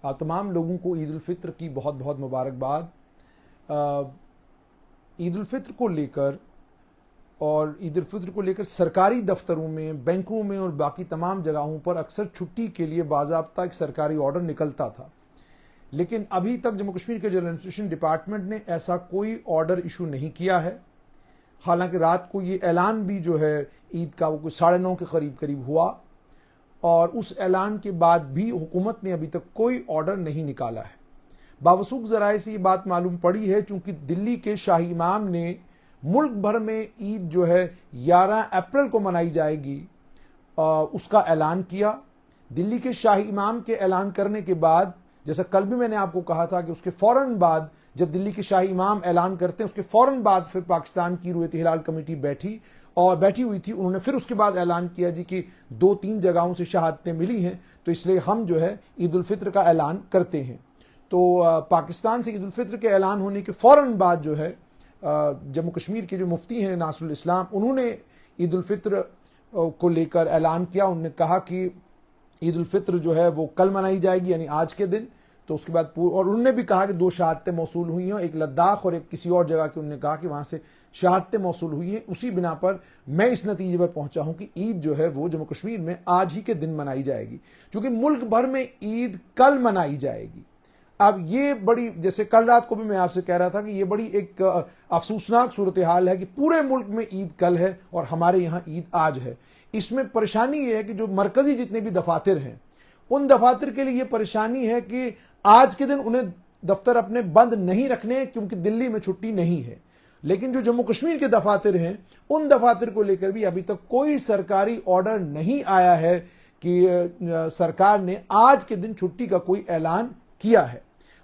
آپ تمام لوگوں کو عید الفطر کی بہت بہت مبارکباد۔ عید الفطر کو لے کر سرکاری دفتروں میں، بینکوں میں اور باقی تمام جگہوں پر اکثر چھٹی کے لیے باضابطہ ایک سرکاری آرڈر نکلتا تھا، لیکن ابھی تک جموں کشمیر کے جنرل ایڈمنسٹریشن ڈپارٹمنٹ نے ایسا کوئی آرڈر ایشو نہیں کیا ہے۔ حالانکہ رات کو یہ اعلان بھی جو ہے عید کا وہ 9:30 کے قریب ہوا، اور اس اعلان کے بعد بھی حکومت نے ابھی تک کوئی آرڈر نہیں نکالا ہے۔ باوثوق ذرائع سے یہ بات معلوم پڑی ہے، چونکہ دلی کے شاہی امام نے ملک بھر میں عید جو ہے 11 اپریل کو منائی جائے گی اس کا اعلان کیا۔ دلی کے شاہی امام کے اعلان کرنے کے بعد، جیسا کل بھی میں نے آپ کو کہا تھا کہ اس کے فوراً بعد جب دلی کے شاہی امام اعلان کرتے ہیں، اس کے فوراً بعد پھر پاکستان کی رویت ہلال کمیٹی بیٹھی ہوئی تھی۔ انہوں نے پھر اس کے بعد اعلان کیا کہ 2-3 جگہوں سے شہادتیں ملی ہیں، تو اس لیے ہم جو ہے عید الفطر کا اعلان کرتے ہیں۔ تو پاکستان سے عید الفطر کے اعلان ہونے کے فوراً بعد جو ہے جموں کشمیر کے جو مفتی ہیں ناصر الاسلام، انہوں نے عید الفطر کو لے کر اعلان کیا۔ انہوں نے کہا کہ عید الفطر جو ہے وہ کل منائی جائے گی، یعنی آج کے دن۔ تو اس کے بعد اور انہوں نے بھی کہا کہ 2 شہادتیں موصول ہوئی ہیں، ایک لداخ اور ایک کسی اور جگہ کی، انہوں نے کہا کہ وہاں سے شہادتیں موصول ہوئی ہیں۔ اسی بنا پر میں اس نتیجے پر پہنچا ہوں کہ عید جو ہے وہ جموں کشمیر میں آج ہی کے دن منائی جائے گی، کیونکہ ملک بھر میں عید کل منائی جائے گی۔ اب یہ بڑی، جیسے کل رات کو بھی میں آپ سے کہہ رہا تھا کہ یہ بڑی ایک افسوسناک صورتحال ہے کہ پورے ملک میں عید کل ہے اور ہمارے یہاں عید آج ہے۔ اس میں پریشانی یہ ہے کہ جو مرکزی جتنے بھی دفاتر ہیں، ان دفاتر کے لیے یہ پریشانی ہے کہ آج کے دن انہیں دفتر اپنے بند نہیں رکھنے، کیونکہ دلی میں چھٹی نہیں ہے۔ لیکن جو جموں کشمیر کے دفاتر ہیں، ان دفاتر کو لے کر بھی ابھی تک کوئی سرکاری آرڈر نہیں آیا ہے کہ سرکار نے آج کے دن چھٹی کا کوئی اعلان کیا ہے۔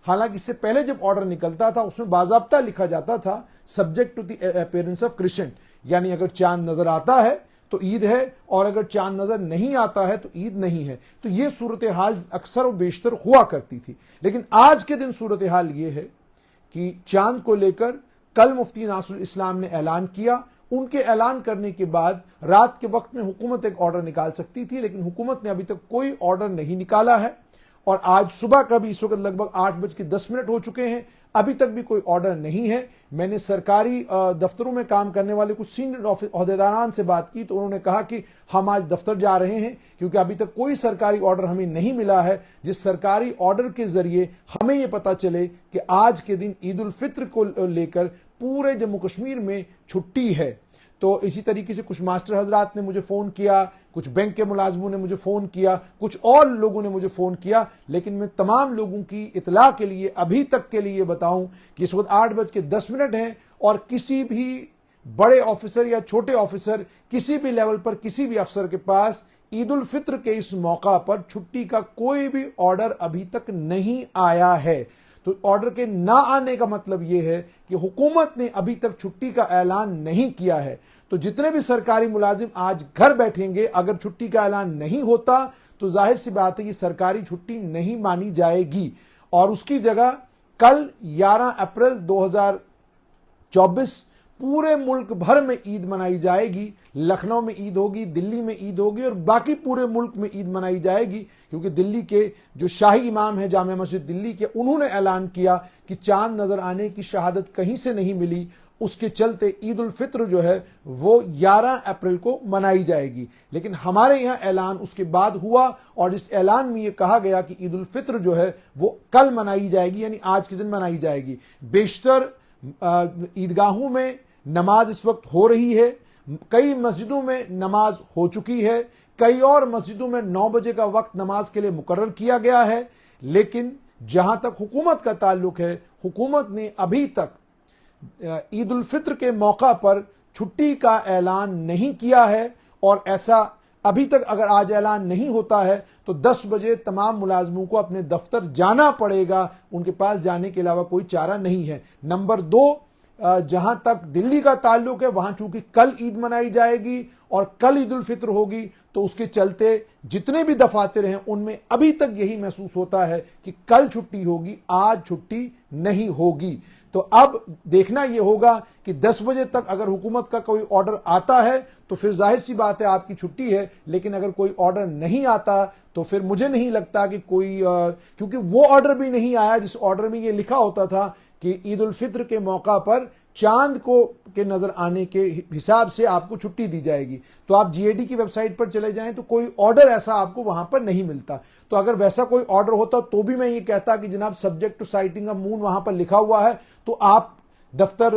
حالانکہ اس سے پہلے جب آرڈر نکلتا تھا اس میں باضابطہ لکھا جاتا تھا subject to the appearance of crescent, یعنی اگر چاند نظر آتا ہے تو عید ہے، اور اگر چاند نظر نہیں آتا ہے تو عید نہیں ہے۔ تو یہ صورتحال اکثر و بیشتر ہوا کرتی تھی، لیکن آج کے دن صورتحال یہ ہے کہ چاند کو لے کر کل مفتی ناصر الاسلام نے اعلان کیا۔ ان کے اعلان کرنے کے بعد رات کے وقت میں حکومت ایک آرڈر نکال سکتی تھی، لیکن حکومت نے ابھی تک کوئی آرڈر نہیں نکالا ہے، اور آج صبح کا بھی اس وقت لگ بھگ 8:10 ہو چکے ہیں، ابھی تک بھی کوئی آرڈر نہیں ہے۔ میں نے سرکاری دفتروں میں کام کرنے والے کچھ سینئر عہدیداران سے بات کی، تو انہوں نے کہا کہ ہم آج دفتر جا رہے ہیں، کیونکہ ابھی تک کوئی سرکاری آرڈر ہمیں نہیں ملا ہے جس سرکاری آرڈر کے ذریعے ہمیں یہ پتہ چلے کہ آج کے دن عید الفطر کو لے کر پورے جموں کشمیر میں چھٹی ہے۔ تو اسی طریقے سے کچھ ماسٹر حضرات نے مجھے فون کیا، کچھ بینک کے ملازموں نے مجھے فون کیا، کچھ اور لوگوں نے مجھے فون کیا، لیکن میں تمام لوگوں کی اطلاع کے لیے ابھی تک کے لیے بتاؤں کہ اس وقت 8:10 ہیں، اور کسی بھی بڑے آفیسر یا چھوٹے آفیسر کسی بھی لیول پر کسی بھی افسر کے پاس عید الفطر کے اس موقع پر چھٹی کا کوئی بھی آرڈر ابھی تک نہیں آیا ہے۔ تو آرڈر کے نہ آنے کا مطلب یہ ہے کہ حکومت نے ابھی تک چھٹی کا اعلان نہیں کیا ہے۔ تو جتنے بھی سرکاری ملازم آج گھر بیٹھیں گے، اگر چھٹی کا اعلان نہیں ہوتا تو ظاہر سی بات ہے کہ سرکاری چھٹی نہیں مانی جائے گی، اور اس کی جگہ کل 11 اپریل 2024 پورے ملک بھر میں عید منائی جائے گی۔ لکھنؤ میں عید ہوگی، دلی میں عید ہوگی، اور باقی پورے ملک میں عید منائی جائے گی، کیونکہ دلی کے جو شاہی امام ہیں جامع مسجد دلی کے، انہوں نے اعلان کیا کہ چاند نظر آنے کی شہادت کہیں سے نہیں ملی، اس کے چلتے عید الفطر جو ہے وہ 11 اپریل کو منائی جائے گی۔ لیکن ہمارے یہاں اعلان اس کے بعد ہوا، اور اس اعلان میں یہ کہا گیا کہ عید الفطر جو ہے وہ کل منائی جائے گی، یعنی آج کے دن منائی جائے گی۔ بیشتر عیدگاہوں میں نماز اس وقت ہو رہی ہے، کئی مسجدوں میں نماز ہو چکی ہے، کئی اور مسجدوں میں 9 بجے کا وقت نماز کے لیے مقرر کیا گیا ہے۔ لیکن جہاں تک حکومت کا تعلق ہے، حکومت نے ابھی تک عید الفطر کے موقع پر چھٹی کا اعلان نہیں کیا ہے، اور ایسا ابھی تک اگر آج اعلان نہیں ہوتا ہے تو 10 بجے تمام ملازموں کو اپنے دفتر جانا پڑے گا، ان کے پاس جانے کے علاوہ کوئی چارہ نہیں ہے۔ نمبر 2، جہاں تک دلی کا تعلق ہے، وہاں چونکہ کل عید منائی جائے گی اور کل عید الفطر ہوگی، تو اس کے چلتے جتنے بھی دفاتر ہیں ان میں ابھی تک یہی محسوس ہوتا ہے کہ کل چھٹی ہوگی، آج چھٹی نہیں ہوگی۔ تو اب دیکھنا یہ ہوگا کہ 10 بجے تک اگر حکومت کا کوئی آرڈر آتا ہے تو پھر ظاہر سی بات ہے آپ کی چھٹی ہے، لیکن اگر کوئی آرڈر نہیں آتا تو پھر مجھے نہیں لگتا کہ کوئی کیونکہ وہ آرڈر بھی نہیں آیا جس آرڈر میں یہ لکھا ہوتا تھا کہ عید الفطر کے موقع پر چاند کو کے نظر آنے کے حساب سے آپ کو چھٹی دی جائے گی. تو آپ جی اے ڈی کی ویب سائٹ پر چلے جائیں تو کوئی آرڈر ایسا آپ کو وہاں پر نہیں ملتا. تو اگر ویسا کوئی آرڈر ہوتا تو بھی میں یہ کہتا کہ جناب سبجیکٹ ٹو سائٹنگ آف مون وہاں پر لکھا ہوا ہے تو آپ دفتر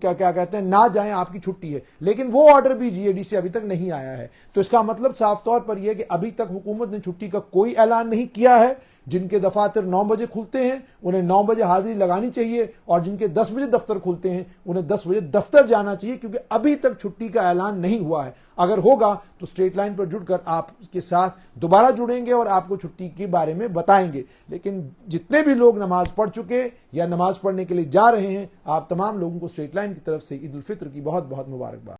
کیا کہتے ہیں نہ جائیں, آپ کی چھٹی ہے. لیکن وہ آرڈر بھی جی اے ڈی سے ابھی تک نہیں آیا ہے. تو اس کا مطلب صاف طور پر یہ کہ ابھی تک حکومت نے چھٹی کا کوئی اعلان نہیں کیا ہے. جن کے دفاتر 9 بجے کھلتے ہیں انہیں 9 بجے حاضری لگانی چاہیے, اور جن کے 10 بجے دفتر کھلتے ہیں انہیں 10 بجے دفتر جانا چاہیے, کیونکہ ابھی تک چھٹی کا اعلان نہیں ہوا ہے. اگر ہوگا تو اسٹریٹ لائن پر جڑ کر آپ کے ساتھ دوبارہ جڑیں گے اور آپ کو چھٹی کے بارے میں بتائیں گے. لیکن جتنے بھی لوگ نماز پڑھ چکے یا نماز پڑھنے کے لیے جا رہے ہیں, آپ تمام لوگوں کو اسٹریٹ لائن کی طرف سے عید الفطر کی بہت بہت مبارکباد.